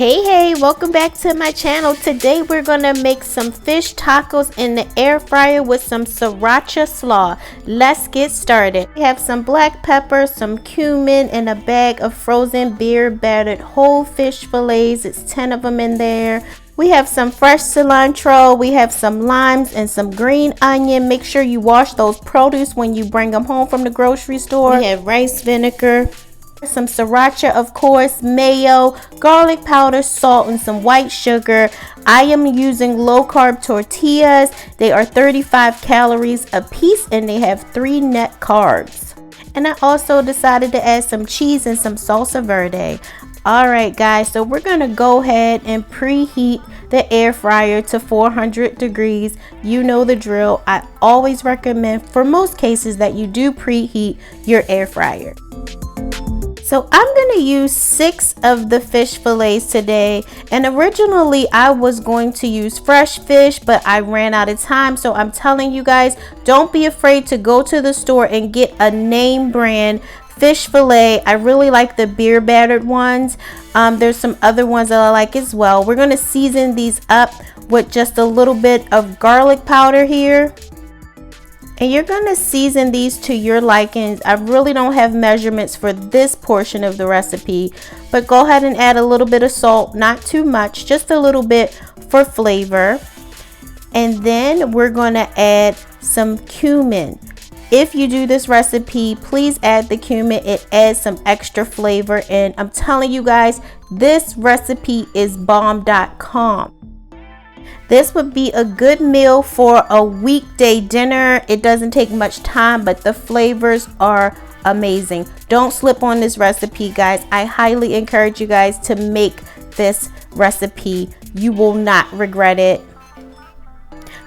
Hey, welcome back to my channel. Today we're gonna make some fish tacos in the air fryer with some Sriracha Slaw. Let's get started. We have some black pepper, some cumin, and a bag of frozen beer battered whole fish fillets. It's 10 of them in there. We have some fresh cilantro, we have some limes and some green onion. Make sure you wash those produce when you bring them home from the grocery store. We have rice vinegar, some sriracha, of course, mayo, garlic powder, salt, and some white sugar. I am using low carb tortillas. They are 35 calories a piece and they have 3 net carbs. And I also decided to add some cheese and some salsa verde. Alright guys, so we're gonna go ahead and preheat the air fryer to 400 degrees. You know the drill. I always recommend for most cases that you do preheat your air fryer. So I'm going to use 6 of the fish fillets today, and originally I was going to use fresh fish, but I ran out of time. So I'm telling you guys, don't be afraid to go to the store and get a name brand fish fillet. I really like the beer battered ones. There's some other ones that I like as well. We're going to season these up with just a little bit of garlic powder here. And you're going to season these to your likings. I really don't have measurements for this portion of the recipe, but go ahead and add a little bit of salt, not too much, just a little bit for flavor. And then we're going to add some cumin. If you do this recipe, please add the cumin. It adds some extra flavor, and I'm telling you guys, this recipe is bomb.com. This would be a good meal for a weekday dinner. It doesn't take much time, but the flavors are amazing. Don't slip on this recipe, guys. I highly encourage you guys to make this recipe. You will not regret it.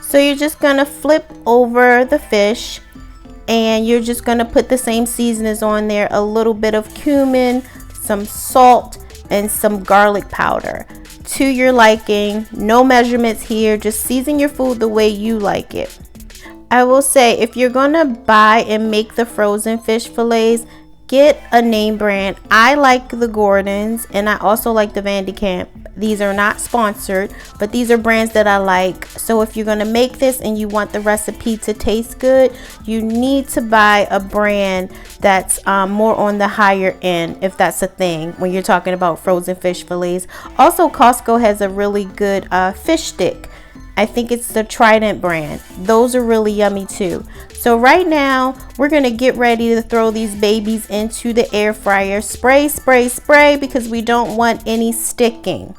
So you're just gonna flip over the fish and you're just gonna put the same seasonings on there, a little bit of cumin, some salt, and some garlic powder to your liking. No measurements here, just season your food the way you like it. I will say, if you're gonna buy and make the frozen fish fillets, get a name brand. I like the Gordon's and I also like the Van de Kamp. These are not sponsored, but these are brands that I like. So if you're gonna make this and you want the recipe to taste good, you need to buy a brand that's more on the higher end, if that's a thing when you're talking about frozen fish fillets. Also, Costco has a really good fish stick. I think it's the Trident brand. Those are really yummy too. So right now we're gonna get ready to throw these babies into the air fryer. Spray, spray, spray, because we don't want any sticking.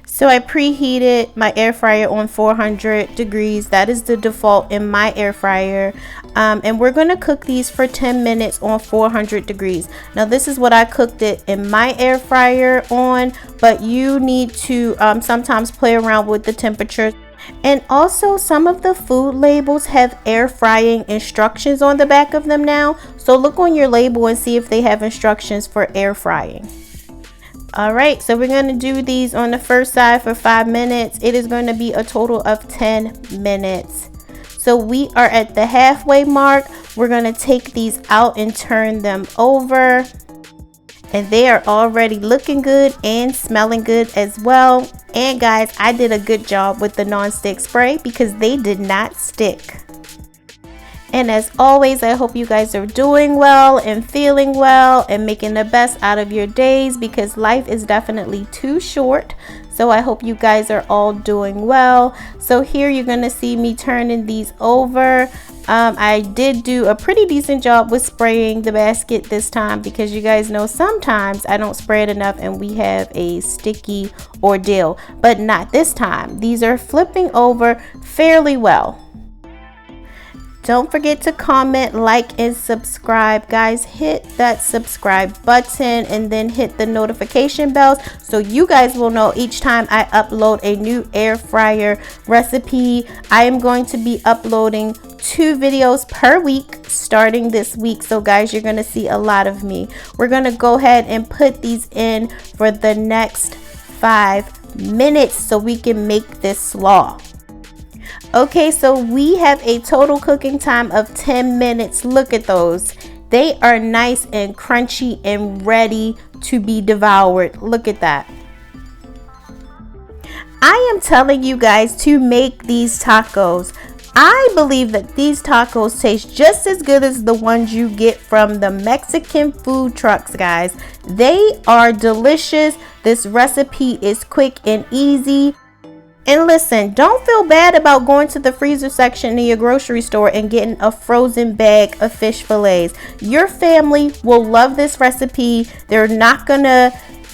So I preheated my air fryer on 400 degrees. That is the default in my air fryer. And we're going to cook these for 10 minutes on 400 degrees. Now this is what I cooked it in my air fryer on, but you need to sometimes play around with the temperature. And also, some of the food labels have air frying instructions on the back of them now. So look on your label and see if they have instructions for air frying. Alright, so we're going to do these on the first side for 5 minutes. It is going to be a total of 10 minutes. So we are at the halfway mark. We're going to take these out and turn them over. And they are already looking good and smelling good as well. And guys, I did a good job with the non-stick spray because they did not stick. And as always, I hope you guys are doing well and feeling well and making the best out of your days, because life is definitely too short. So I hope you guys are all doing well. So here you're going to see me turning these over. I did do a pretty decent job with spraying the basket this time, because you guys know sometimes I don't spray it enough and we have a sticky ordeal, but not this time. These are flipping over fairly well. Don't forget to comment, like, and subscribe. Guys, hit that subscribe button and then hit the notification bells so you guys will know each time I upload a new air fryer recipe. I am going to be uploading 2 videos per week starting this week. So guys, you're going to see a lot of me. We're going to go ahead and put these in for the next 5 minutes so we can make this slaw. Okay, so we have a total cooking time of 10 minutes. Look at those. They are nice and crunchy and ready to be devoured. Look at that. I am telling you guys to make these tacos. I believe that these tacos taste just as good as the ones you get from the Mexican food trucks, guys. They are delicious. This recipe is quick and easy. And listen, don't feel bad about going to the freezer section in your grocery store and getting a frozen bag of fish fillets. Your family will love this recipe. They're not gonna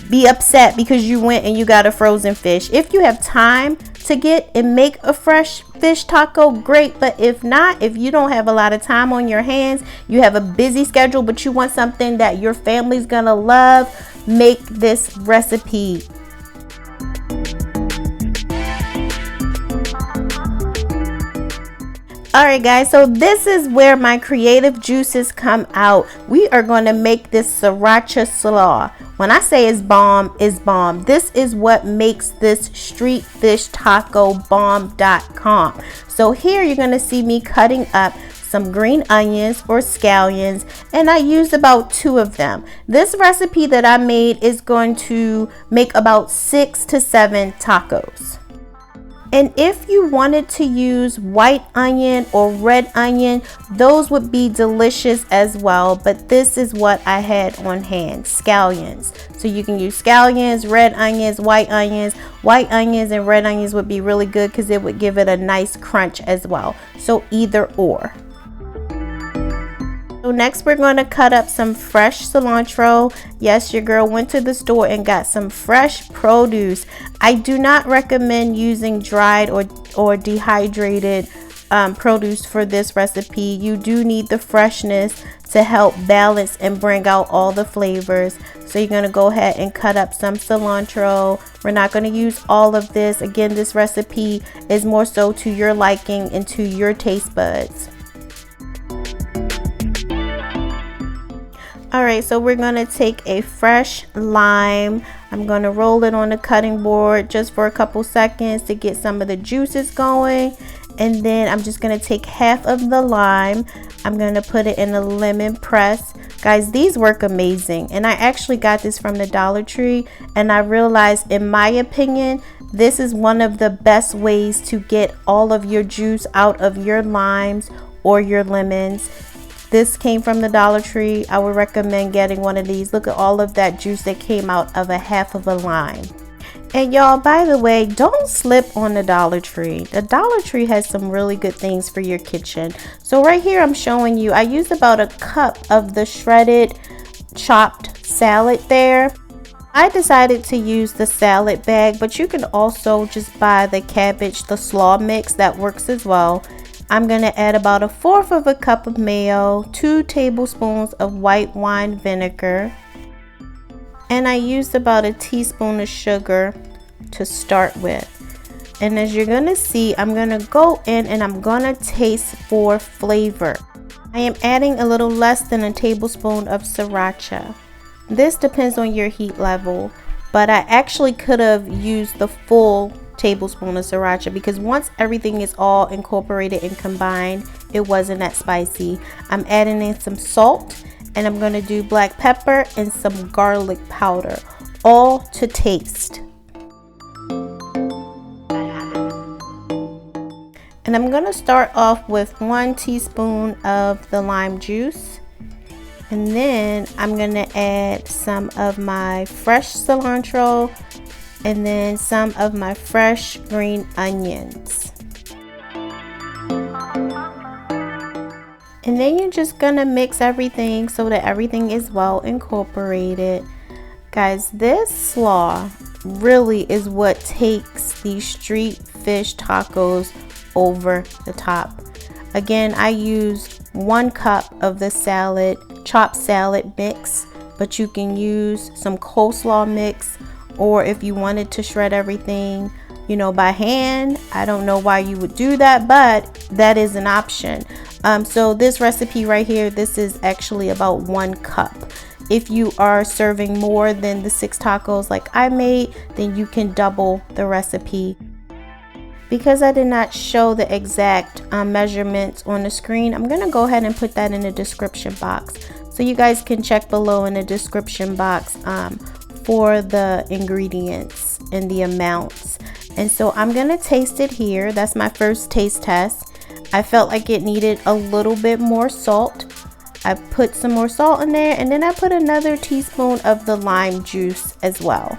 be upset because you went and you got a frozen fish. If you have time to get and make a fresh fish taco, great. But if not, if you don't have a lot of time on your hands, you have a busy schedule, but you want something that your family's gonna love, make this recipe. Alright guys, so this is where my creative juices come out. We are going to make this Sriracha Slaw. When I say it's bomb, it's bomb. This is what makes this street fish taco bomb.com. So here you're going to see me cutting up some green onions or scallions, and I used about 2 of them. This recipe that I made is going to make about 6 to 7 tacos. And if you wanted to use white onion or red onion, those would be delicious as well. But this is what I had on hand, scallions. So you can use scallions, red onions, white onions. White onions and red onions would be really good because it would give it a nice crunch as well. So either or. So next we're going to cut up some fresh cilantro. Yes, your girl went to the store and got some fresh produce. I do not recommend using dried or dehydrated produce for this recipe. You do need the freshness to help balance and bring out all the flavors. So you're going to go ahead and cut up some cilantro. We're not going to use all of this. Again, this recipe is more so to your liking and to your taste buds. Alright, so we're going to take a fresh lime. I'm going to roll it on the cutting board just for a couple seconds to get some of the juices going. And then I'm just going to take half of the lime. I'm going to put it in a lemon press. Guys, these work amazing. And I actually got this from the Dollar Tree. And I realized, in my opinion, this is one of the best ways to get all of your juice out of your limes or your lemons. This came from the Dollar Tree. I would recommend getting one of these. Look at all of that juice that came out of a half of a lime. And y'all, by the way, don't slip on the Dollar Tree. The Dollar Tree has some really good things for your kitchen. So right here I'm showing you, I used about a cup of the shredded chopped salad there. I decided to use the salad bag, but you can also just buy the cabbage, the slaw mix, that works as well. I'm going to add about 1/4 of a cup of mayo, 2 tablespoons of white wine vinegar, and I used about a teaspoon of sugar to start with. And as you're going to see, I'm going to go in and I'm going to taste for flavor. I am adding a little less than a tablespoon of sriracha. This depends on your heat level, but I actually could have used the full tablespoon of sriracha because once everything is all incorporated and combined, it wasn't that spicy. I'm adding in some salt, and I'm going to do black pepper and some garlic powder, all to taste. And I'm going to start off with 1 teaspoon of the lime juice, and then I'm going to add some of my fresh cilantro and then some of my fresh green onions. And then you're just gonna mix everything so that everything is well incorporated. Guys, this slaw really is what takes these street fish tacos over the top. Again, I used 1 cup of the salad, chopped salad mix, but you can use some coleslaw mix, or if you wanted to shred everything, you know, by hand. I don't know why you would do that, but that is an option. So this recipe right here, this is actually about 1 cup. If you are serving more than the 6 tacos like I made, then you can double the recipe. Because I did not show the exact measurements on the screen, I'm gonna go ahead and put that in the description box, so you guys can check below in the description box for the ingredients and the amounts. And so I'm gonna taste it here. That's my first taste test. I felt like it needed a little bit more salt. I put some more salt in there, and then I put another teaspoon of the lime juice as well.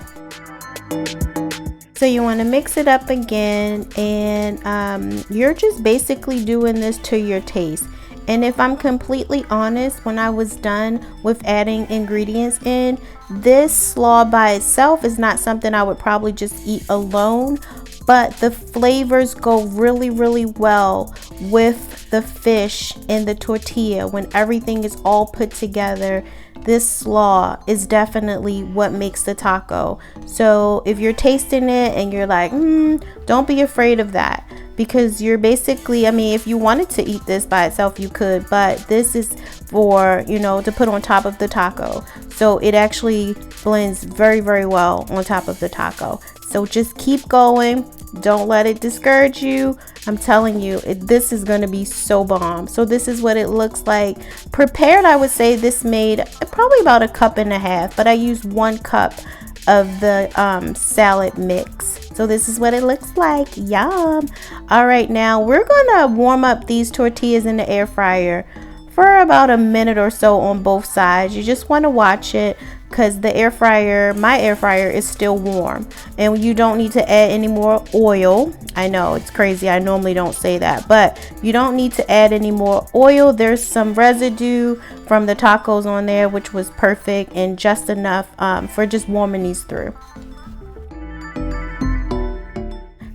So you want to mix it up again, and you're just basically doing this to your taste. And if I'm completely honest, when I was done with adding ingredients in, this slaw by itself is not something I would probably just eat alone, but the flavors go really, really well with the fish and the tortilla. When everything is all put together, this slaw is definitely what makes the taco. So if you're tasting it and you're like, don't be afraid of that, because you're basically, I mean, if you wanted to eat this by itself, you could, but this is for, you know, to put on top of the taco. So it actually blends very, very well on top of the taco. So just keep going. Don't let it discourage you. I'm telling you, this is going to be so bomb. So this is what it looks like. Prepared, I would say this made probably about 1.5 cups, but I used 1 cup of the salad mix. So this is what it looks like. Yum. All right, now we're gonna warm up these tortillas in the air fryer for about a minute or so on both sides. You just want to watch it, because the air fryer, my air fryer, is still warm, and you don't need to add any more oil. I know it's crazy, I normally don't say that, but you don't need to add any more oil. There's some residue from the tacos on there, which was perfect and just enough for just warming these through.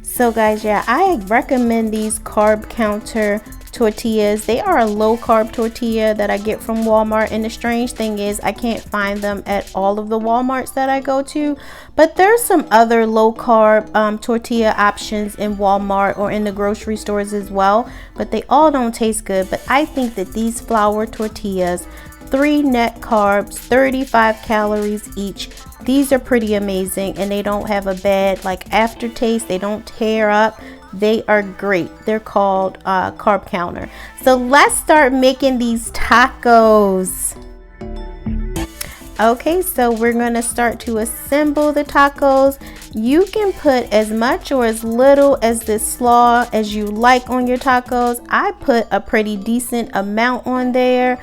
So guys, yeah, I recommend these carb counter tortillas. They are a low carb tortilla that I get from Walmart, and the strange thing is I can't find them at all of the Walmarts that I go to, but there's some other low carb tortilla options in Walmart or in the grocery stores as well, but they all don't taste good. But I think that these flour tortillas, 3 net carbs, 35 calories each, these are pretty amazing, and they don't have a bad like aftertaste. They don't tear up. They are great. They're called carb counter. So let's start making these tacos. Okay, so we're gonna start to assemble the tacos. You can put as much or as little as this slaw as you like on your tacos. I put a pretty decent amount on there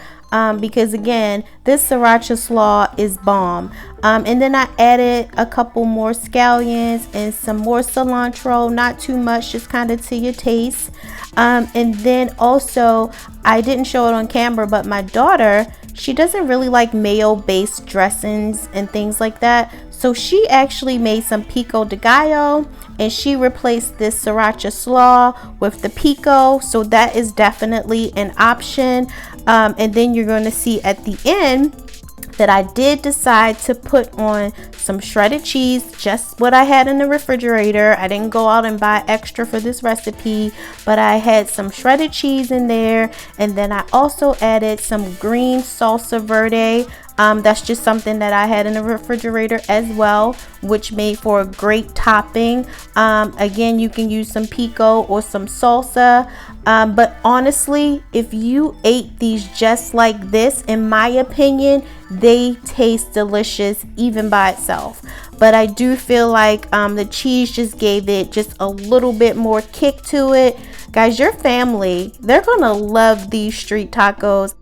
because again, this Sriracha Slaw is bomb. And then I added a couple more scallions and some more cilantro, not too much, just kind of to your taste. And then also, I didn't show it on camera, but my daughter, she doesn't really like mayo based dressings and things like that. So she actually made some pico de gallo, and she replaced this Sriracha Slaw with the pico. So that is definitely an option. And then you're going to see at the end that I did decide to put on some shredded cheese, just what I had in the refrigerator. I didn't go out and buy extra for this recipe, but I had some shredded cheese in there, and then I also added some green salsa verde. That's just something that I had in the refrigerator as well, which made for a great topping. Again, you can use some pico or some salsa, but honestly, if you ate these just like this, in my opinion, they taste delicious even by itself. But I do feel like the cheese just gave it just a little bit more kick to it. Guys, your family, they're gonna love these street tacos.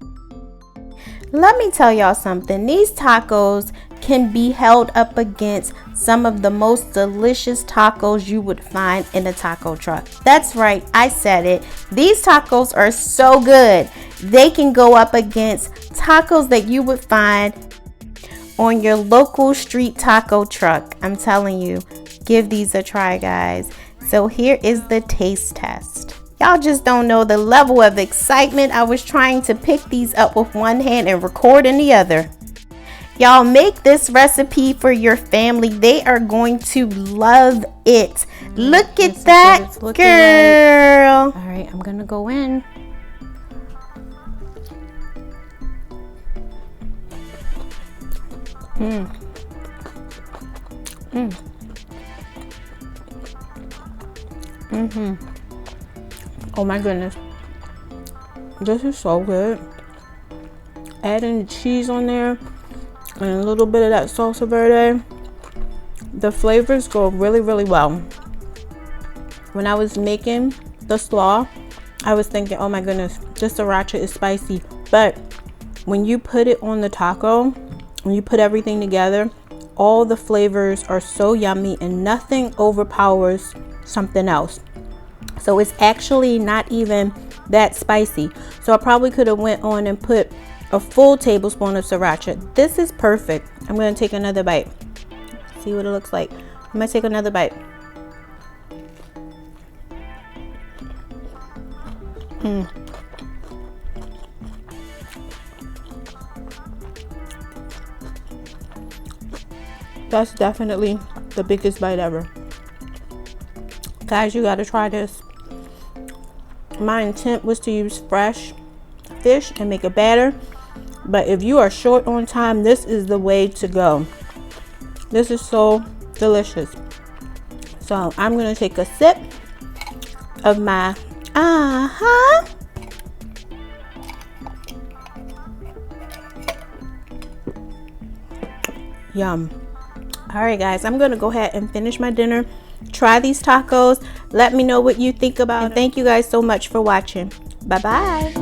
Let me tell y'all something. These tacos can be held up against some of the most delicious tacos you would find in a taco truck. That's right, I said it. These tacos are so good. They can go up against tacos that you would find on your local street taco truck. I'm telling you, give these a try, guys. So here is the taste test. Y'all just don't know the level of excitement. I was trying to pick these up with one hand and record in the other. Y'all, make this recipe for your family. They are going to love it. Look at that, girl. Like. All right, I'm gonna go in. Oh my goodness, this is so good. Adding cheese on there and a little bit of that salsa verde, the flavors go really, really well. when I was making the slaw, I was thinking, oh my goodness, this sriracha is spicy. But when you put it on the taco, when you put everything together, all the flavors are so yummy and nothing overpowers something else. So it's actually not even that spicy. So I probably could have went on and put a full tablespoon of sriracha. This is perfect. I'm going to take another bite. See what it looks like. I'm going to take another bite. That's definitely the biggest bite ever. Guys, you gotta try this. My intent was to use fresh fish and make a batter, but if you are short on time, this is the way to go. This is so delicious. So I'm gonna take a sip of my yum. All right guys, I'm gonna go ahead and finish my dinner. Try these tacos. Let me know what you think about it. Thank you guys so much for watching. Bye bye.